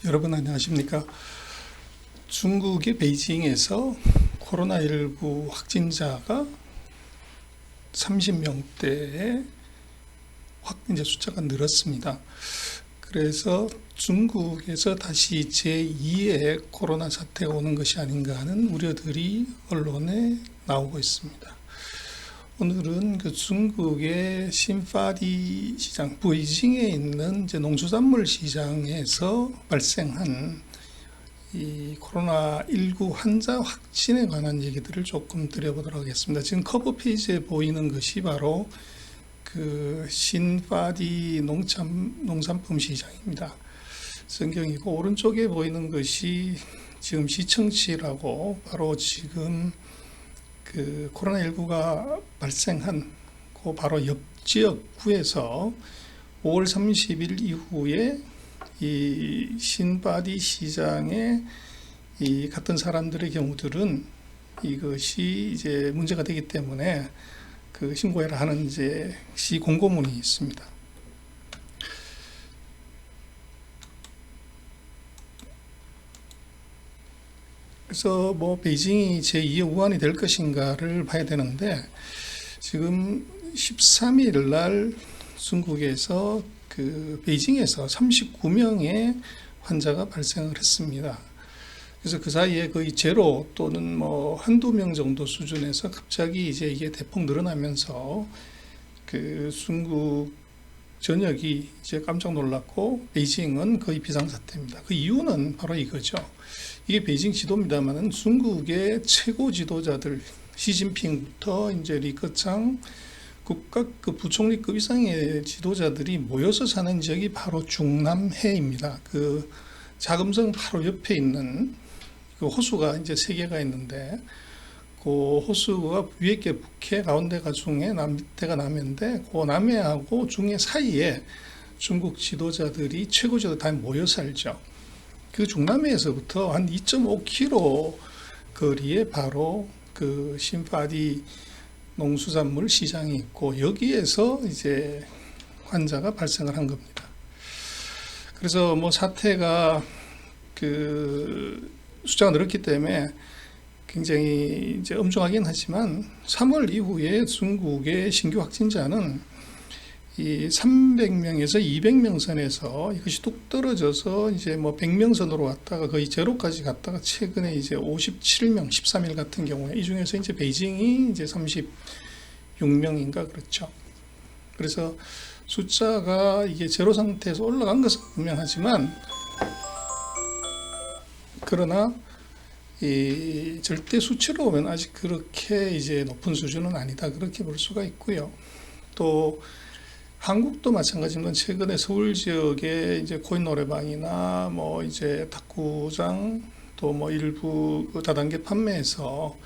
여러분 안녕하십니까? 중국의 베이징에서 코로나19 확진자가 30명대의 확진자 숫자가 늘었습니다. 그래서 중국에서 다시 제2의 코로나 사태가 오는 것이 아닌가 하는 우려들이 언론에 나오고 있습니다. 오늘은 그 중국의 신파디 시장, 베이징에 있는 이제 농수산물 시장에서 발생한 이 코로나19 환자 확진에 관한 얘기들을 조금 드려보도록 하겠습니다. 지금 커버 페이지에 보이는 것이 바로 그 신파디 농산품 시장입니다. 성경이고, 오른쪽에 보이는 것이 지금 시청치라고 바로 지금 그 코로나19가 발생한 그 바로 옆 지역구에서 5월 30일 이후에 이 신바디 시장에 이 갔던 사람들의 경우들은 이것이 이제 문제가 되기 때문에 그 신고해라 하는 이제 시 공고문이 있습니다. 그래서 뭐 베이징이 제2의 우한이 될 것인가를 봐야 되는데, 지금 13일 날 중국에서 그 베이징에서 39명의 환자가 발생을 했습니다. 그래서 그 사이에 거의 제로 또는 뭐 한두 명 정도 수준에서 갑자기 이제 이게 대폭 늘어나면서 그 중국 전역이 이제 깜짝 놀랐고, 베이징은 거의 비상사태입니다. 그 이유는 바로 이거죠. 이게 베이징 지도입니다만은 중국의 최고 지도자들, 시진핑부터 이제 리커창 국가 그 부총리급 이상의 지도자들이 모여서 사는 지역이 바로 중남해입니다. 그 자금성 바로 옆에 있는 그 호수가 이제 세 개가 있는데, 그 호수가 위에 게 북해, 가운데가 중해, 밑에가 남해인데, 그 남해하고 중해 사이에 중국 지도자들이 최고 지도자 다 모여 살죠. 그 중남해에서부터 한 2.5km 거리에 바로 그 신파디 농수산물 시장이 있고, 여기에서 이제 환자가 발생을 한 겁니다. 그래서 뭐 사태가 그 숫자가 늘었기 때문에 굉장히 이제 엄중하긴 하지만, 3월 이후에 중국의 신규 확진자는 이 300명에서 200명 선에서 이것이 뚝 떨어져서 이제 뭐 100명 선으로 왔다가 거의 제로까지 갔다가 최근에 이제 57명, 13일 같은 경우에 이 중에서 이제 베이징이 이제 36명인가 그렇죠. 그래서 숫자가 이게 제로 상태에서 올라간 것은 분명하지만, 그러나 이 절대 수치로 보면 아직 그렇게 이제 높은 수준은 아니다, 그렇게 볼 수가 있고요. 또 한국도 마찬가지입니다. 최근에 서울 지역에 이제 코인 노래방이나 뭐 이제 탁구장 또 뭐 일부 그 다단계 판매에서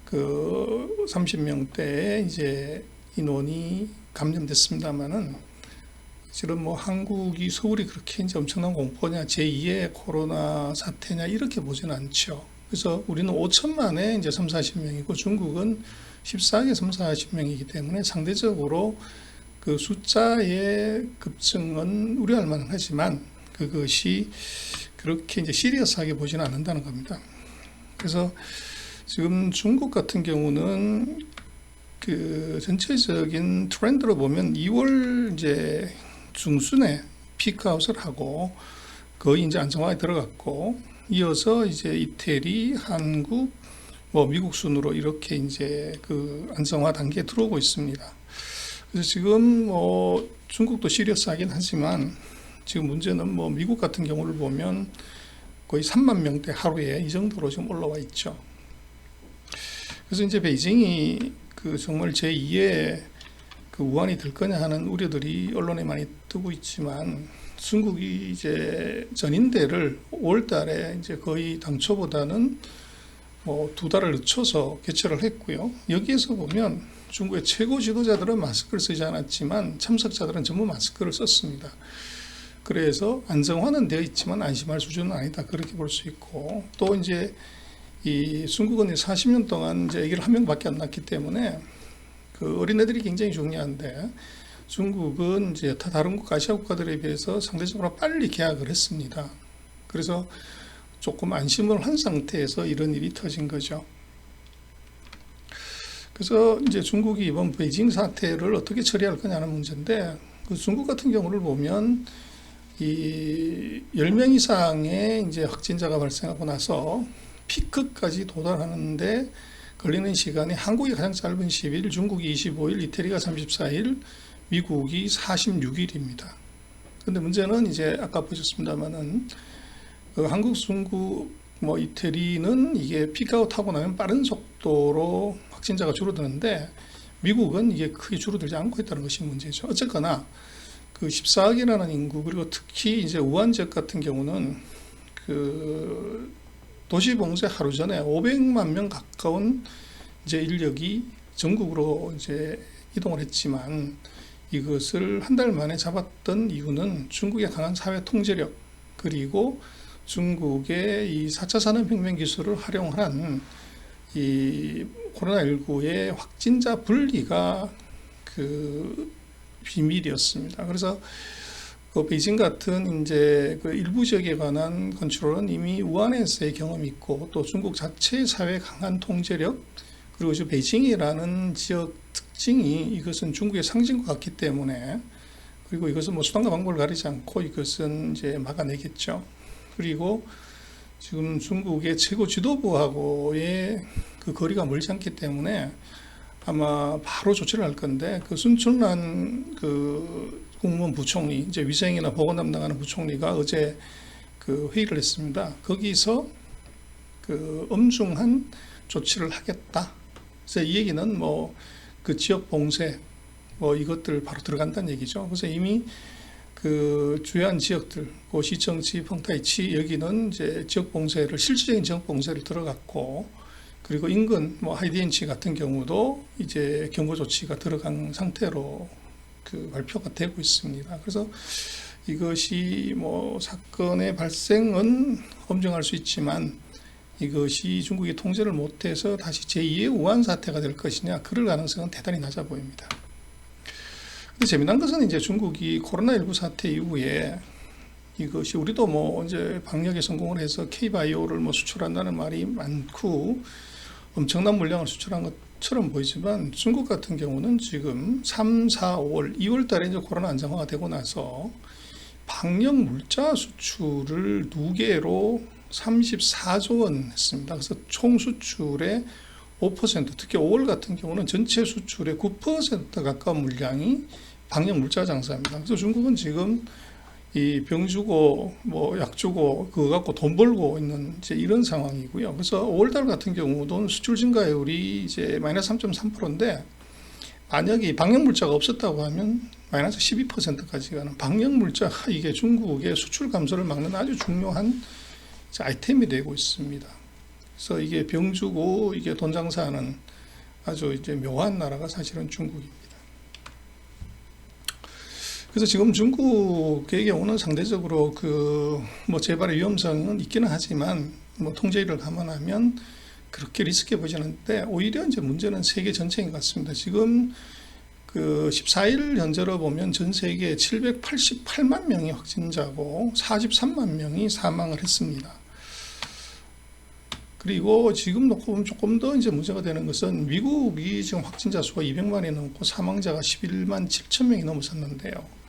그 30명대의 이제 인원이 감염됐습니다만은, 지금 뭐 한국이 서울이 그렇게 이제 엄청난 공포냐, 제2의 코로나 사태냐 이렇게 보지는 않죠. 그래서 우리는 5천만에 이제 3, 40명이고 중국은 14개 3, 40명이기 때문에 상대적으로 그 숫자의 급증은 우려할 만은 하지만 그것이 그렇게 이제 시리어스하게 보지는 않는다는 겁니다. 그래서 지금 중국 같은 경우는 그 전체적인 트렌드로 보면 2월 이제 중순에 피크아웃을 하고 거의 이제 안정화에 들어갔고, 이어서 이제 이태리, 한국, 뭐 미국 순으로 이렇게 이제 그 안정화 단계에 들어오고 있습니다. 그래서 지금 뭐 중국도 시리어스하긴 하지만, 지금 문제는 뭐 미국 같은 경우를 보면 거의 3만 명대 하루에 이 정도로 지금 올라와 있죠. 그래서 이제 베이징이 그 정말 제2의 그 우한이 될 거냐 하는 우려들이 언론에 많이 뜨고 있지만, 중국이 이제 전인대를 5월 달에 이제 거의 당초보다는 뭐 2달을 늦춰서 개최를 했고요. 여기에서 보면 중국의 최고 지도자들은 마스크를 쓰지 않았지만 참석자들은 전부 마스크를 썼습니다. 그래서 안정화는 되어 있지만 안심할 수준은 아니다, 그렇게 볼 수 있고, 또 이제 이 중국은 40년 동안 이제 아기를 한 명밖에 안 낳기 때문에 그 어린애들이 굉장히 중요한데, 중국은 이제 다른 아시아 국가들에 비해서 상대적으로 빨리 개학을 했습니다. 그래서 조금 안심을 한 상태에서 이런 일이 터진 거죠. 그래서 이제 중국이 이번 베이징 사태를 어떻게 처리할 거냐는 문제인데, 그 중국 같은 경우를 보면 이 10명 이상의 이제 확진자가 발생하고 나서 피크까지 도달하는데 걸리는 시간이 한국이 가장 짧은 10일, 중국이 25일, 이태리가 34일, 미국이 46일입니다. 근데 문제는 이제 아까 보셨습니다만은 그 한국, 중국, 뭐 이태리는 이게 피크아웃하고 나면 빠른 속도로 확진자가 줄어드는데 미국은 이게 크게 줄어들지 않고 있다는 것이 문제죠. 어쨌거나 그 14억이라는 인구, 그리고 특히 이제 우한 지역 같은 경우는 그 도시 봉쇄 하루 전에 500만 명 가까운 이제 인력이 전국으로 이제 이동을 했지만 이것을 한 달 만에 잡았던 이유는 중국의 강한 사회 통제력, 그리고 중국의 이 4차 산업혁명 기술을 활용한 이 코로나19의 확진자 분리가 그 비밀이었습니다. 그래서 그 베이징 같은 이제 그 일부 지역에 관한 컨트롤은 이미 우한에서의 경험이 있고, 또 중국 자체의 사회 강한 통제력, 그리고 저 베이징이라는 지역 특징이 이것은 중국의 상징과 같기 때문에, 그리고 이것은 뭐 수단과 방법을 가리지 않고 이것은 이제 막아내겠죠. 그리고 지금 중국의 최고 지도부하고의 그 거리가 멀지 않기 때문에 아마 바로 조치를 할 건데, 그 순천한 그 국무원 부총리, 이제 위생이나 보건 담당하는 부총리가 어제 그 회의를 했습니다. 거기서 그 엄중한 조치를 하겠다. 그래서 이 얘기는 뭐 그 지역 봉쇄 뭐 이것들 바로 들어간다는 얘기죠. 그래서 이미 그 주요한 지역들, 고시청치, 펑타이치 여기는 이제 지역 봉쇄를, 실질적인 지역 봉쇄를 들어갔고, 그리고 인근 뭐 하이디엔치 같은 경우도 이제 경고 조치가 들어간 상태로 그 발표가 되고 있습니다. 그래서 이것이 뭐 사건의 발생은 엄정할 수 있지만 이것이 중국이 통제를 못해서 다시 제2의 우한 사태가 될 것이냐, 그럴 가능성은 대단히 낮아 보입니다. 근데 재미난 것은 이제 중국이 코로나19 사태 이후에 이것이, 우리도 뭐 이제 방역에 성공을 해서 K바이오를 뭐 수출한다는 말이 많고 엄청난 물량을 수출한 것처럼 보이지만, 중국 같은 경우는 지금 3, 4, 5월, 2월 달에 이제 코로나 안정화가 되고 나서 방역 물자 수출을 2개로 34조 원 했습니다. 그래서 총 수출의 5%, 특히 5월 같은 경우는 전체 수출의 9% 가까운 물량이 방역 물자 장사입니다. 그래서 중국은 지금 이 병 주고 뭐 약 주고 그거 갖고 돈 벌고 있는 이제 이런 상황이고요. 그래서 5월달 같은 경우도 수출 증가율이 이제 마이너스 3.3%인데, 만약에 방역 물자가 없었다고 하면 마이너스 12%까지 가는, 방역 물자가 이게 중국의 수출 감소를 막는 아주 중요한 아이템이 되고 있습니다. 그래서 이게 병 주고 이게 돈 장사하는 아주 이제 묘한 나라가 사실은 중국입니다. 그래서 지금 중국의 경우는 상대적으로 그 뭐 재발의 위험성은 있기는 하지만 뭐 통제를 감안하면 그렇게 리스크해 보지 않는데, 오히려 이제 문제는 세계 전체인 것 같습니다. 지금 그 14일 현재로 보면 전 세계 788만 명이 확진자고 43만 명이 사망을 했습니다. 그리고 지금 놓고 보면 조금 더 이제 문제가 되는 것은 미국이 지금 확진자 수가 200만이 넘고 사망자가 11만 7천 명이 넘어섰는데요.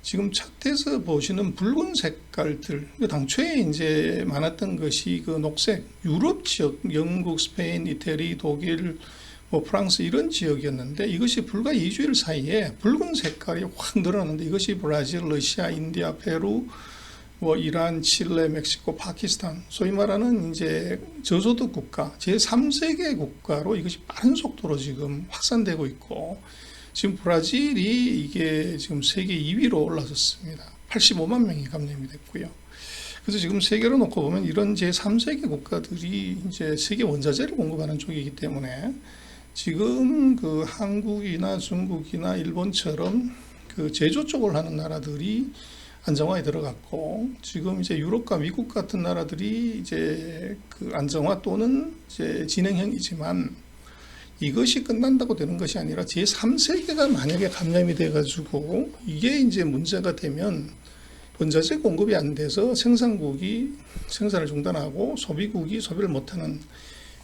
지금 차트에서 보시는 붉은 색깔들, 당초에 이제 많았던 것이 그 녹색, 유럽 지역, 영국, 스페인, 이태리, 독일, 뭐 프랑스 이런 지역이었는데, 이것이 불과 2주일 사이에 붉은 색깔이 확 늘어났는데, 이것이 브라질, 러시아, 인디아, 페루, 뭐 이란, 칠레, 멕시코, 파키스탄, 소위 말하는 이제 저소득 국가, 제3세계 국가로 이것이 빠른 속도로 지금 확산되고 있고, 지금 브라질이 이게 지금 세계 2위로 올라섰습니다. 85만 명이 감염이 됐고요. 그래서 지금 세계로 놓고 보면 이런 제3세계 국가들이 이제 세계 원자재를 공급하는 쪽이기 때문에 지금 그 한국이나 중국이나 일본처럼 그 제조 쪽을 하는 나라들이 안정화에 들어갔고, 지금 이제 유럽과 미국 같은 나라들이 이제 그 안정화 또는 이제 진행형이지만, 이것이 끝난다고 되는 것이 아니라 제3세계가 만약에 감염이 돼가지고 이게 이제 문제가 되면 원자재 공급이 안 돼서 생산국이 생산을 중단하고 소비국이 소비를 못하는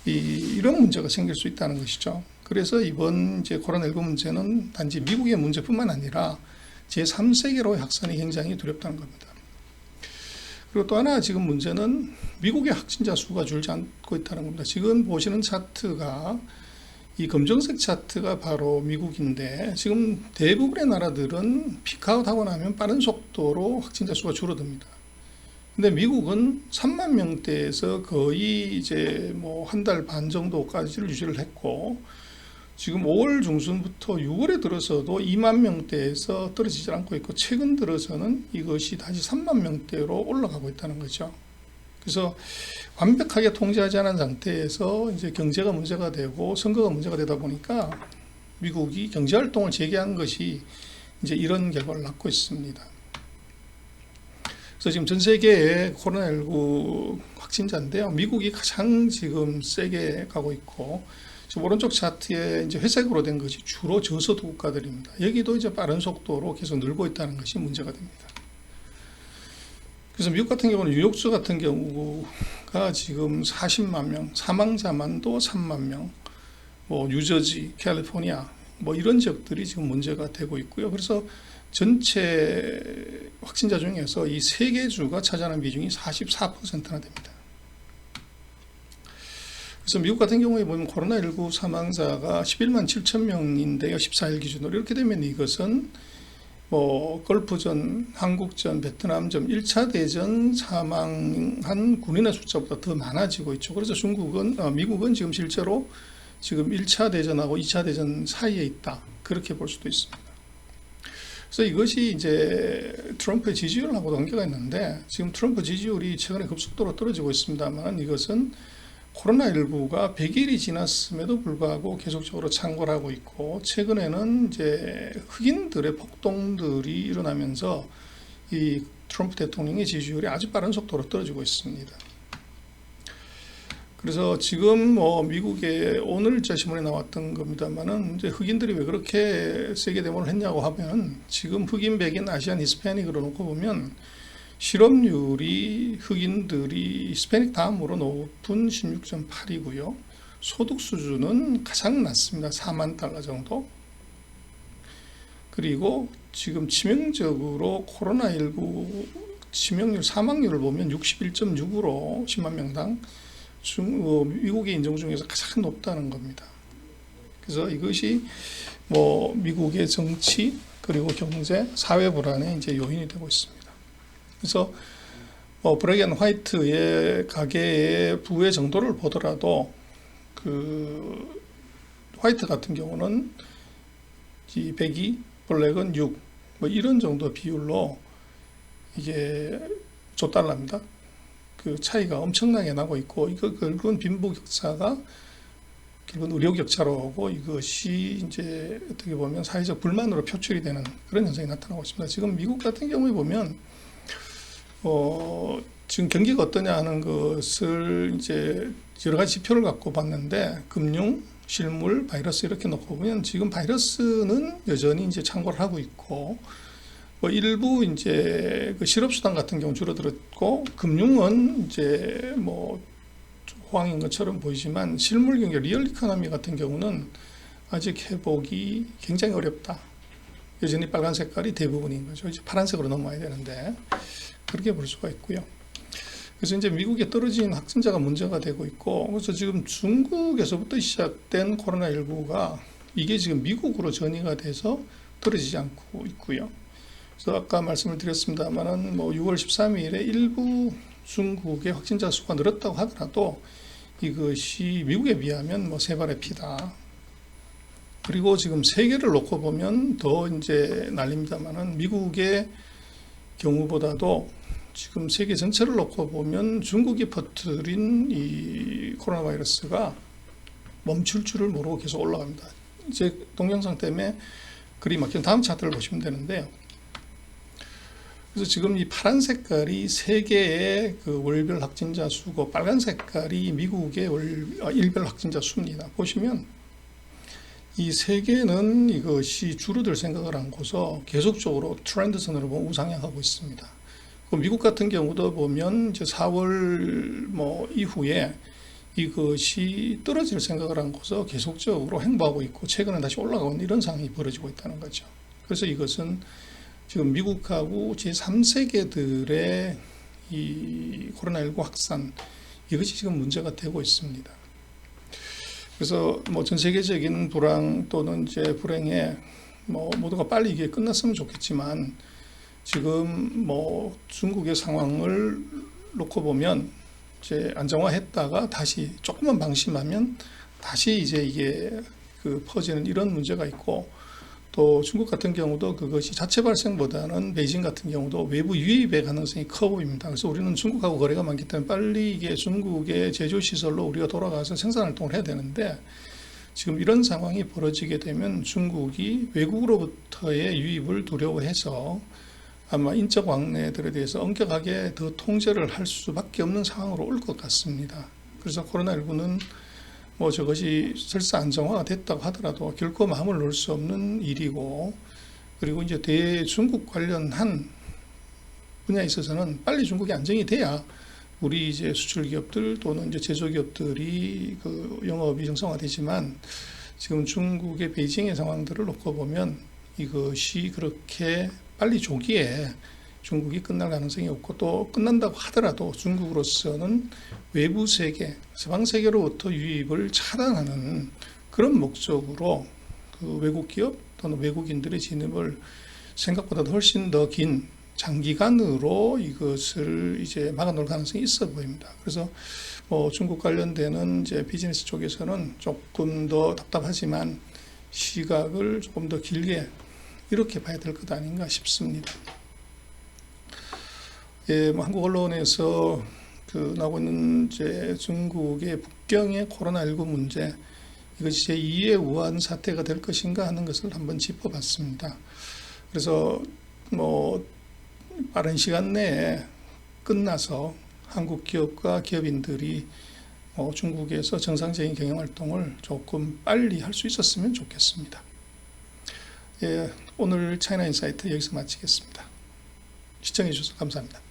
이런 문제가 생길 수 있다는 것이죠. 그래서 이번 이제 코로나19 문제는 단지 미국의 문제뿐만 아니라 제3세계로의 확산이 굉장히 두렵다는 겁니다. 그리고 또 하나 지금 문제는 미국의 확진자 수가 줄지 않고 있다는 겁니다. 지금 보시는 차트가 이 검정색 차트가 바로 미국인데 지금 대부분의 나라들은 피크아웃하고 나면 빠른 속도로 확진자 수가 줄어듭니다. 근데 미국은 3만 명대에서 거의 이제 뭐 한 달 반 정도까지를 유지를 했고 지금 5월 중순부터 6월에 들어서도 2만 명대에서 떨어지지 않고 있고 최근 들어서는 이것이 다시 3만 명대로 올라가고 있다는 거죠. 그래서 완벽하게 통제하지 않은 상태에서 이제 경제가 문제가 되고 선거가 문제가 되다 보니까 미국이 경제 활동을 재개한 것이 이제 이런 결과를 낳고 있습니다. 그래서 지금 전 세계의 코로나19 확진자인데요. 미국이 가장 지금 세게 가고 있고 지금 오른쪽 차트에 이제 회색으로 된 것이 주로 저소득 국가들입니다. 여기도 이제 빠른 속도로 계속 늘고 있다는 것이 문제가 됩니다. 그래서 미국 같은 경우는 뉴욕주 같은 경우가 지금 40만 명, 사망자만도 3만 명, 뭐 뉴저지, 캘리포니아, 뭐 이런 지역들이 지금 문제가 되고 있고요. 그래서 전체 확진자 중에서 이 세 개 주가 차지하는 비중이 44%나 됩니다. 그래서 미국 같은 경우에 보면 코로나19 사망자가 11만 7천 명인데요. 14일 기준으로. 이렇게 되면 이것은 뭐 걸프전, 한국전, 베트남전, 1차 대전 사망한 군인의 숫자보다 더 많아지고 있죠. 그래서 미국은 지금 실제로 지금 1차 대전하고 2차 대전 사이에 있다. 그렇게 볼 수도 있습니다. 그래서 이것이 이제 트럼프의 지지율하고도 관계가 있는데 지금 트럼프 지지율이 최근에 급속도로 떨어지고 있습니다만 이것은 코로나19가 100일이 지났음에도 불구하고 계속적으로 창궐 하고 있고 최근에는 이제 흑인들의 폭동들이 일어나면서 이 트럼프 대통령의 지지율이 아주 빠른 속도로 떨어지고 있습니다. 그래서 지금 뭐 미국의 오늘자 신문에 나왔던 겁니다만은 이제 흑인들이 왜 그렇게 세게 데모를 했냐고 하면 지금 흑인, 백인, 아시안, 히스패닉으로 놓고 보면 실업률이 흑인들이 히스패닉 다음으로 높은 16.8이고요. 소득 수준은 가장 낮습니다. 4만 달러 정도. 그리고 지금 치명적으로 코로나19 치명률, 사망률을 보면 61.6으로 10만 명당 미국의 인종 중에서 가장 높다는 겁니다. 그래서 이것이 뭐 미국의 정치 그리고 경제, 사회 불안의 이제 요인이 되고 있습니다. 그래서 블랙 앤 화이트의 가계의 부의 정도를 보더라도 그 화이트 같은 경우는 이 102, 블랙은 6, 뭐 이런 정도 비율로 이게 $1입니다. 그 차이가 엄청나게 나고 있고 이거 결국은 빈부격차가 결국은 의료격차로 오고 이것이 이제 어떻게 보면 사회적 불만으로 표출이 되는 그런 현상이 나타나고 있습니다. 지금 미국 같은 경우에 보면 지금 경기가 어떠냐 하는 것을 이제 여러 가지 지표를 갖고 봤는데 금융, 실물, 바이러스 이렇게 놓고 보면 지금 바이러스는 여전히 이제 창궐을 하고 있고 일부 이제 그 실업수당 같은 경우 줄어들었고 금융은 이제 뭐 호황인 것처럼 보이지만 실물 경제, 리얼 이코노미 같은 경우는 아직 회복이 굉장히 어렵다. 여전히 빨간 색깔이 대부분인 거죠. 이제 파란색으로 넘어야 되는데 그렇게 볼 수가 있고요. 그래서 이제 미국에 떨어진 확진자가 문제가 되고 있고 그래서 지금 중국에서부터 시작된 코로나19가 이게 지금 미국으로 전이가 돼서 떨어지지 않고 있고요. 그래서 아까 말씀을 드렸습니다만은 뭐 6월 13일에 일부 중국의 확진자 수가 늘었다고 하더라도 이것이 미국에 비하면 뭐 세 발의 피다. 그리고 지금 세계를 놓고 보면 더 이제 난립니다만은 미국의 경우보다도 지금 세계 전체를 놓고 보면 중국이 퍼뜨린 이 코로나 바이러스가 멈출 줄을 모르고 계속 올라갑니다. 이제 동영상 때문에 그림 막힌 다음 차트를 보시면 되는데요. 그래서 지금 이 파란 색깔이 세계의 그 월별 확진자 수고 빨간 색깔이 미국의 일별 확진자 수입니다. 보시면 이 세계는 이것이 줄어들 생각을 안고서 계속적으로 트렌드선으로 보면 우상향하고 있습니다. 미국 같은 경우도 보면 이제 4월 뭐 이후에 이것이 떨어질 생각을 하고서 계속적으로 행보하고 있고 최근에 다시 올라가는 이런 상황이 벌어지고 있다는 거죠. 그래서 이것은 지금 미국하고 제3세계들의 이 코로나19 확산 이것이 지금 문제가 되고 있습니다. 그래서 뭐 전 세계적인 불황 또는 이제 불행에 뭐 모두가 빨리 이게 끝났으면 좋겠지만 지금 뭐 중국의 상황을 놓고 보면 이제 안정화했다가 다시 조금만 방심하면 다시 이제 이게 퍼지는 이런 문제가 있고, 또 중국 같은 경우도 그것이 자체 발생보다는 베이징 같은 경우도 외부 유입의 가능성이 커 보입니다. 그래서 우리는 중국하고 거래가 많기 때문에 빨리 이게 중국의 제조 시설로 우리가 돌아가서 생산 활동을 해야 되는데, 지금 이런 상황이 벌어지게 되면 중국이 외국으로부터의 유입을 두려워해서 아마 인적 왕래들에 대해서 엄격하게 더 통제를 할 수밖에 없는 상황으로 올 것 같습니다. 그래서 코로나19는 뭐 저것이 설사 안정화가 됐다고 하더라도 결코 마음을 놓을 수 없는 일이고, 그리고 이제 대중국 관련한 분야에 있어서는 빨리 중국이 안정이 돼야 우리 이제 수출 기업들 또는 이제 제조 기업들이 그 영업이 정상화되지만, 지금 중국의 베이징의 상황들을 놓고 보면 이것이 그렇게 빨리 조기에 중국이 끝날 가능성이 없고, 또 끝난다고 하더라도 중국으로서는 외부 세계, 서방 세계로부터 유입을 차단하는 그런 목적으로 그 외국 기업 또는 외국인들의 진입을 생각보다 훨씬 더 긴 장기간으로 이것을 이제 막아놓을 가능성이 있어 보입니다. 그래서 뭐 중국 관련되는 이제 비즈니스 쪽에서는 조금 더 답답하지만 시각을 조금 더 길게 이렇게 봐야 될 것 아닌가 싶습니다. 예, 뭐 한국 언론에서 나오고 있는 이제 중국의 북경의 코로나19 문제, 이것이 제2의 우한 사태가 될 것인가 하는 것을 한번 짚어봤습니다. 그래서 뭐 빠른 시간 내에 끝나서 한국 기업과 기업인들이 중국에서 정상적인 경영 활동을 조금 빨리 할 수 있었으면 좋겠습니다. 예, 오늘 차이나 인사이트 여기서 마치겠습니다. 시청해 주셔서 감사합니다.